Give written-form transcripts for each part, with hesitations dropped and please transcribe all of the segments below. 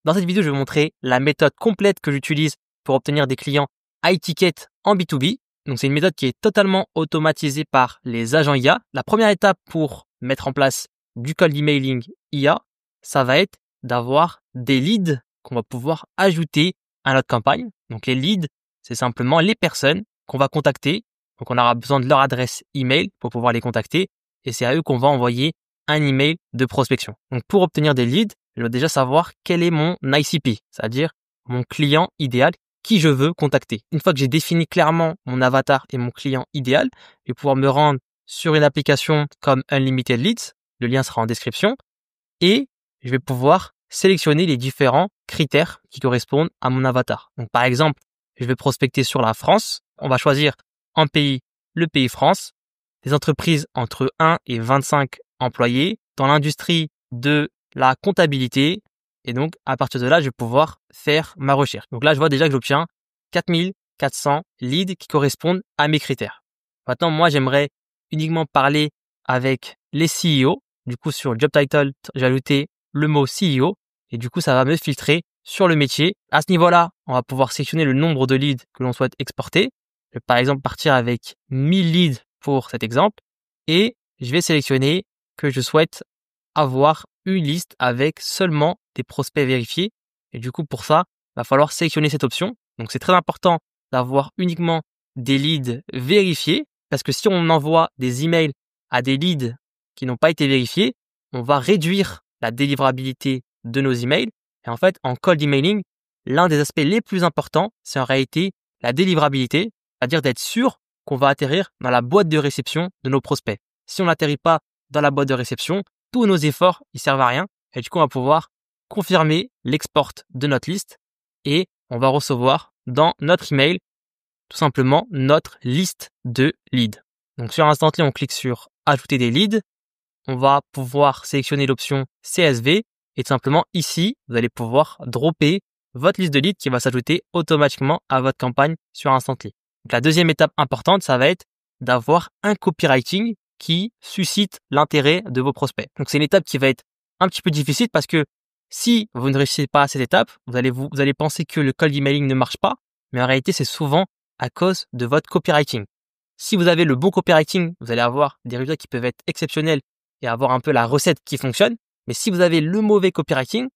Dans cette vidéo, je vais vous montrer la méthode complète que j'utilise pour obtenir des clients high ticket en B2B. Donc, c'est une méthode qui est totalement automatisée par les agents IA. La première étape pour mettre en place du cold emailing IA, ça va être d'avoir des leads qu'on va pouvoir ajouter à notre campagne. Donc, les leads, c'est simplement les personnes qu'on va contacter. Donc, on aura besoin de leur adresse email pour pouvoir les contacter et c'est à eux qu'on va envoyer un email de prospection. Donc, pour obtenir des leads, je dois déjà savoir quel est mon ICP, c'est-à-dire mon client idéal qui je veux contacter. Une fois que j'ai défini clairement mon avatar et mon client idéal, je vais pouvoir me rendre sur une application comme Unlimited Leads. Le lien sera en description et je vais pouvoir sélectionner les différents critères qui correspondent à mon avatar. Donc, par exemple, je vais prospecter sur la France. On va choisir en pays le pays France, des entreprises entre 1 et 25 employés dans l'industrie de la comptabilité. Et donc, à partir de là, je vais pouvoir faire ma recherche. Donc là, je vois déjà que j'obtiens 4400 leads qui correspondent à mes critères. Maintenant, moi, j'aimerais uniquement parler avec les CEO. Du coup, sur le job title, j'ai ajouté le mot CEO et du coup, ça va me filtrer sur le métier. À ce niveau-là, on va pouvoir sélectionner le nombre de leads que l'on souhaite exporter. Je vais par exemple partir avec 1000 leads pour cet exemple et je vais sélectionner que je souhaite avoir une liste avec seulement des prospects vérifiés. Et du coup, pour ça, il va falloir sélectionner cette option. Donc, c'est très important d'avoir uniquement des leads vérifiés parce que si on envoie des emails à des leads qui n'ont pas été vérifiés, on va réduire la délivrabilité de nos emails. Et en fait, en cold emailing, l'un des aspects les plus importants, c'est en réalité la délivrabilité, c'est-à-dire d'être sûr qu'on va atterrir dans la boîte de réception de nos prospects. Si on n'atterrit pas dans la boîte de réception, tous nos efforts, ils servent à rien. Et du coup, on va pouvoir confirmer l'export de notre liste et on va recevoir dans notre email tout simplement notre liste de leads. Donc, sur Instantly, on clique sur ajouter des leads. On va pouvoir sélectionner l'option CSV et tout simplement ici, vous allez pouvoir dropper votre liste de leads qui va s'ajouter automatiquement à votre campagne sur Instantly. Donc, la deuxième étape importante, ça va être d'avoir un copywriting qui suscite l'intérêt de vos prospects. Donc, c'est une étape qui va être un petit peu difficile parce que si vous ne réussissez pas à cette étape, vous allez penser que le cold emailing ne marche pas, mais en réalité, c'est souvent à cause de votre copywriting. Si vous avez le bon copywriting, vous allez avoir des résultats qui peuvent être exceptionnels et avoir un peu la recette qui fonctionne. Mais si vous avez le mauvais copywriting,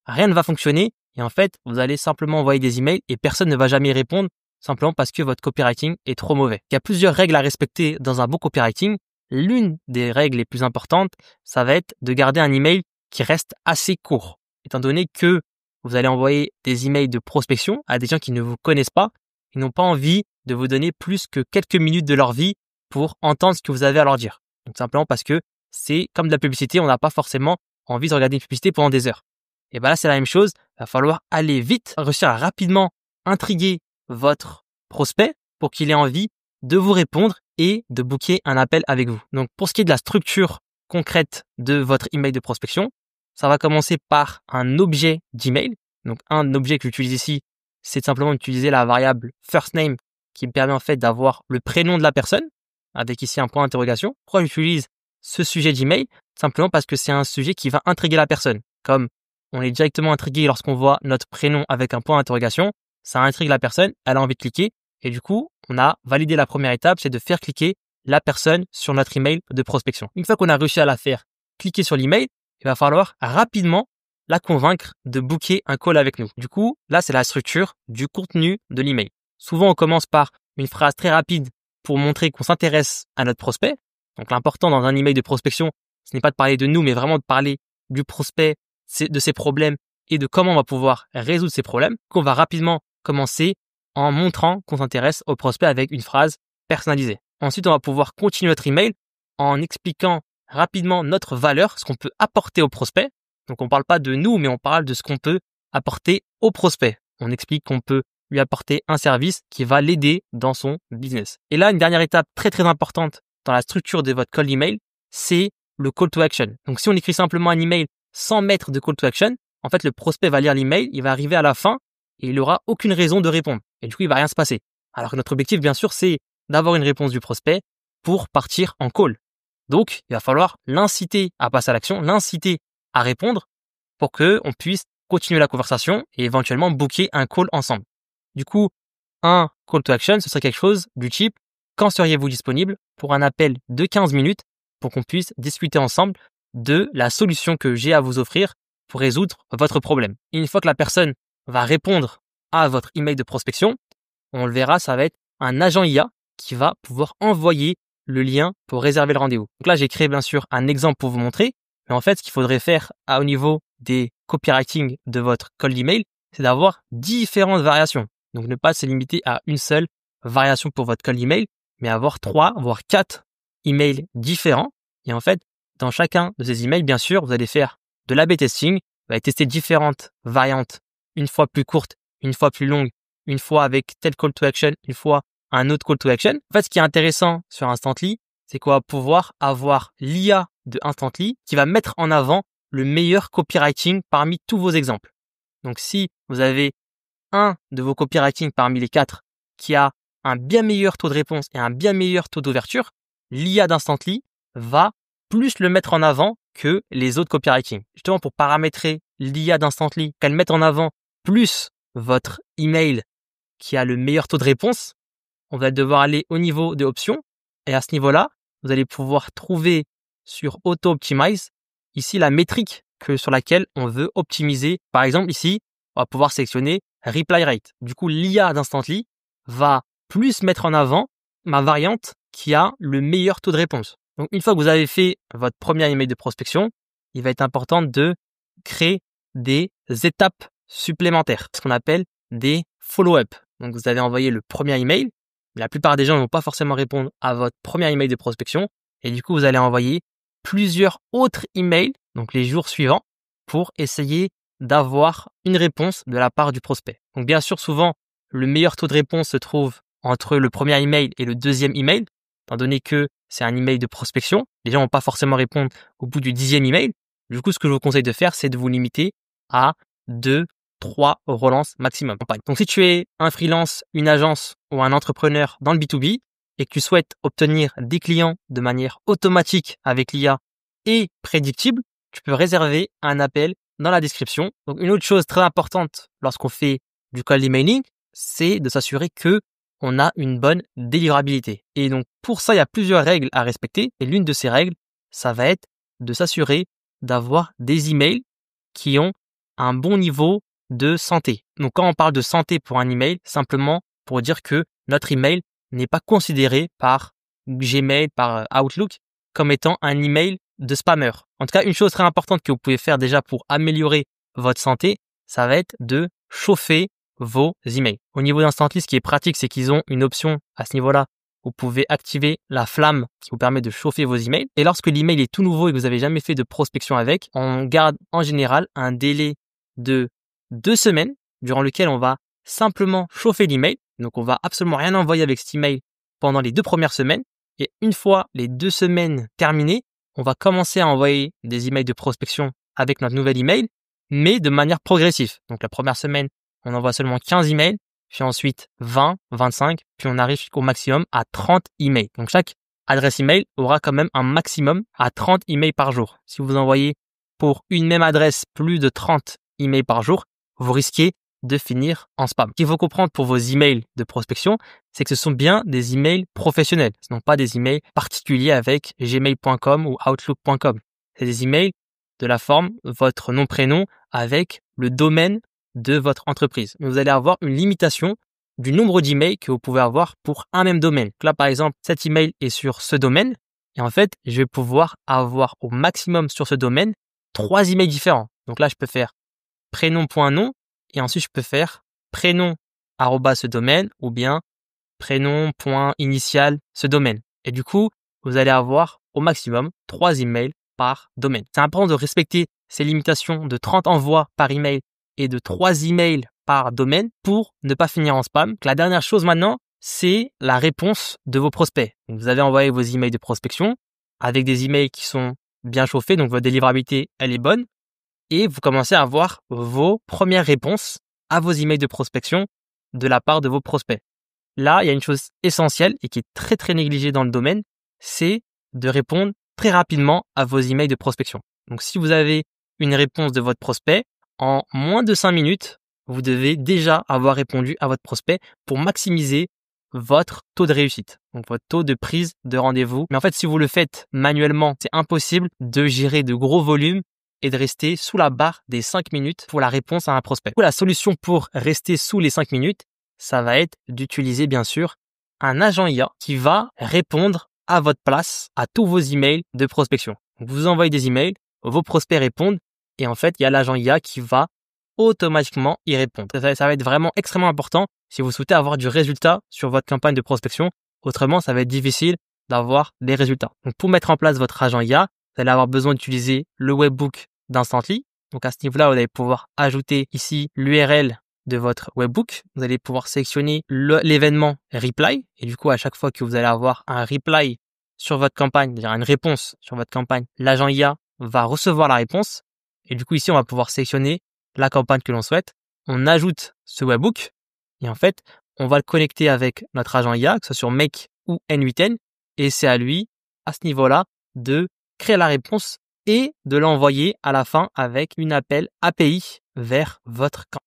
rien ne va fonctionner et en fait, vous allez simplement envoyer des emails et personne ne va jamais y répondre simplement parce que votre copywriting est trop mauvais. Il y a plusieurs règles à respecter dans un bon copywriting. L'une des règles les plus importantes, ça va être de garder un email qui reste assez court. Étant donné que vous allez envoyer des emails de prospection à des gens qui ne vous connaissent pas, ils n'ont pas envie de vous donner plus que quelques minutes de leur vie pour entendre ce que vous avez à leur dire. Donc simplement parce que c'est comme de la publicité, on n'a pas forcément envie de regarder une publicité pendant des heures. Et bien là, c'est la même chose, il va falloir aller vite, réussir à rapidement intriguer votre prospect pour qu'il ait envie de vous répondre et de booker un appel avec vous. Donc, pour ce qui est de la structure concrète de votre email de prospection, ça va commencer par un objet d'email. Donc, un objet que j'utilise ici, c'est simplement utiliser la variable first name qui me permet en fait d'avoir le prénom de la personne avec ici un point d'interrogation. Pourquoi j'utilise ce sujet d'email? Simplement parce que c'est un sujet qui va intriguer la personne. Comme on est directement intrigué lorsqu'on voit notre prénom avec un point d'interrogation, ça intrigue la personne, elle a envie de cliquer. Et du coup, on a validé la première étape, c'est de faire cliquer la personne sur notre email de prospection. Une fois qu'on a réussi à la faire cliquer sur l'email, il va falloir rapidement la convaincre de booker un call avec nous. Du coup, là, c'est la structure du contenu de l'email. Souvent, on commence par une phrase très rapide pour montrer qu'on s'intéresse à notre prospect. Donc, l'important dans un email de prospection, ce n'est pas de parler de nous, mais vraiment de parler du prospect, de ses problèmes et de comment on va pouvoir résoudre ces problèmes. Qu'on va rapidement commencer en montrant qu'on s'intéresse au prospect avec une phrase personnalisée. Ensuite, on va pouvoir continuer notre email en expliquant rapidement notre valeur, ce qu'on peut apporter au prospect. Donc, on ne parle pas de nous, mais on parle de ce qu'on peut apporter au prospect. On explique qu'on peut lui apporter un service qui va l'aider dans son business. Et là, une dernière étape très très importante dans la structure de votre cold email, c'est le call to action. Donc, si on écrit simplement un email sans mettre de call to action, en fait, le prospect va lire l'email, il va arriver à la fin et il n'aura aucune raison de répondre. Et du coup, il va rien se passer. Alors que notre objectif, bien sûr, c'est d'avoir une réponse du prospect pour partir en call. Donc, il va falloir l'inciter à passer à l'action, l'inciter à répondre pour qu'on puisse continuer la conversation et éventuellement booker un call ensemble. Du coup, un call to action, ce serait quelque chose du type « Quand seriez-vous disponible pour un appel de 15 minutes pour qu'on puisse discuter ensemble de la solution que j'ai à vous offrir pour résoudre votre problème ?» Et une fois que la personne va répondre à votre email de prospection, on le verra, ça va être un agent IA qui va pouvoir envoyer le lien pour réserver le rendez-vous. Donc là, j'ai créé bien sûr un exemple pour vous montrer, mais en fait, ce qu'il faudrait faire au niveau des copywriting de votre call d'email, c'est d'avoir différentes variations. Donc ne pas se limiter à une seule variation pour votre call d'email, mais avoir 3 voire 4 emails différents. Et en fait, dans chacun de ces emails, bien sûr, vous allez faire de l'A/B testing, vous allez tester différentes variantes, une fois plus courte, une fois plus longue, une fois avec tel call to action, une fois un autre call to action. En fait, ce qui est intéressant sur Instantly, c'est qu'on va pouvoir avoir l'IA de Instantly qui va mettre en avant le meilleur copywriting parmi tous vos exemples. Donc, si vous avez un de vos copywriting parmi les 4 qui a un bien meilleur taux de réponse et un bien meilleur taux d'ouverture, l'IA d'Instantly va plus le mettre en avant que les autres copywriting. Justement, pour paramétrer l'IA d'Instantly, qu'elle mette en avant plus votre email qui a le meilleur taux de réponse, on va devoir aller au niveau des options. Et à ce niveau-là, vous allez pouvoir trouver sur Auto Optimize, ici la métrique sur laquelle on veut optimiser. Par exemple, ici, on va pouvoir sélectionner Reply Rate. Du coup, l'IA d'Instantly va plus mettre en avant ma variante qui a le meilleur taux de réponse. Donc, une fois que vous avez fait votre premier email de prospection, il va être important de créer des étapes supplémentaires, ce qu'on appelle des follow-up. Donc, vous avez envoyé le premier email. La plupart des gens ne vont pas forcément répondre à votre premier email de prospection. Et du coup, vous allez envoyer plusieurs autres emails, donc les jours suivants, pour essayer d'avoir une réponse de la part du prospect. Donc, bien sûr, souvent, le meilleur taux de réponse se trouve entre le premier email et le deuxième email, étant donné que c'est un email de prospection. Les gens ne vont pas forcément répondre au bout du 10e email. Du coup, ce que je vous conseille de faire, c'est de vous limiter à 2-3 relances maximum. Donc, si tu es un freelance, une agence ou un entrepreneur dans le B2B et que tu souhaites obtenir des clients de manière automatique avec l'IA et prédictible, tu peux réserver un appel dans la description. Donc, une autre chose très importante lorsqu'on fait du cold emailing, c'est de s'assurer que on a une bonne délivrabilité. Et donc, pour ça, il y a plusieurs règles à respecter. Et l'une de ces règles, ça va être de s'assurer d'avoir des emails qui ont un bon niveau de santé. Donc, quand on parle de santé pour un email, simplement pour dire que notre email n'est pas considéré par Gmail, par Outlook, comme étant un email de spammer. En tout cas, une chose très importante que vous pouvez faire déjà pour améliorer votre santé, ça va être de chauffer vos emails. Au niveau d'Instantly, ce qui est pratique, c'est qu'ils ont une option à ce niveau-là. Vous pouvez activer la flamme qui vous permet de chauffer vos emails. Et lorsque l'email est tout nouveau et que vous n'avez jamais fait de prospection avec, on garde en général un délai de 2 semaines durant lequel on va simplement chauffer l'email. Donc, on va absolument rien envoyer avec cet email pendant les 2 premières semaines. Et une fois les 2 semaines terminées, on va commencer à envoyer des emails de prospection avec notre nouvel email, mais de manière progressive. Donc, la première semaine, on envoie seulement 15 emails, puis ensuite 20, 25, puis on arrive au maximum à 30 emails. Donc, chaque adresse email aura quand même un maximum à 30 emails par jour. Si vous envoyez pour une même adresse plus de 30 emails par jour, vous risquez de finir en spam. Ce qu'il faut comprendre pour vos emails de prospection, c'est que ce sont bien des emails professionnels. Ce ne sont pas des emails particuliers avec gmail.com ou outlook.com. C'est des emails de la forme votre nom, prénom avec le domaine de votre entreprise. Mais vous allez avoir une limitation du nombre d'emails que vous pouvez avoir pour un même domaine. Donc là, par exemple, cet email est sur ce domaine et en fait, je vais pouvoir avoir au maximum sur ce domaine 3 emails différents. Donc là, je peux faire prénom.nom et ensuite je peux faire prénom ce domaine ou bien prénom.initial ce domaine. Et du coup, vous allez avoir au maximum 3 emails par domaine. C'est important de respecter ces limitations de 30 envois par email et de 3 emails par domaine pour ne pas finir en spam. La dernière chose maintenant, c'est la réponse de vos prospects. Donc, vous avez envoyé vos emails de prospection avec des emails qui sont bien chauffés, donc votre délivrabilité, elle est bonne. Et vous commencez à avoir vos premières réponses à vos emails de prospection de la part de vos prospects. Là, il y a une chose essentielle et qui est très très négligée dans le domaine, c'est de répondre très rapidement à vos emails de prospection. Donc, si vous avez une réponse de votre prospect, En moins de 5 minutes, vous devez déjà avoir répondu à votre prospect pour maximiser votre taux de réussite, donc votre taux de prise de rendez-vous. Mais en fait, si vous le faites manuellement, c'est impossible de gérer de gros volumes et de rester sous la barre des 5 minutes pour la réponse à un prospect. Du coup, la solution pour rester sous les 5 minutes, ça va être d'utiliser bien sûr un agent IA qui va répondre à votre place à tous vos emails de prospection. Donc, vous envoyez des emails, vos prospects répondent et en fait, il y a l'agent IA qui va automatiquement y répondre. Ça va être vraiment extrêmement important si vous souhaitez avoir du résultat sur votre campagne de prospection. Autrement, ça va être difficile d'avoir des résultats. Donc, pour mettre en place votre agent IA, vous allez avoir besoin d'utiliser le webbook d'Instantly. Donc, à ce niveau-là, vous allez pouvoir ajouter ici l'URL de votre webbook. Vous allez pouvoir sélectionner l'événement reply. Et du coup, à chaque fois que vous allez avoir un reply sur votre campagne, c'est-à-dire une réponse sur votre campagne, l'agent IA va recevoir la réponse. Et du coup, ici, on va pouvoir sélectionner la campagne que l'on souhaite. On ajoute ce webbook et en fait, on va le connecter avec notre agent IA, que ce soit sur Make ou N8N. Et c'est à lui, à ce niveau-là, de créer la réponse et de l'envoyer à la fin avec une appel API vers votre campagne.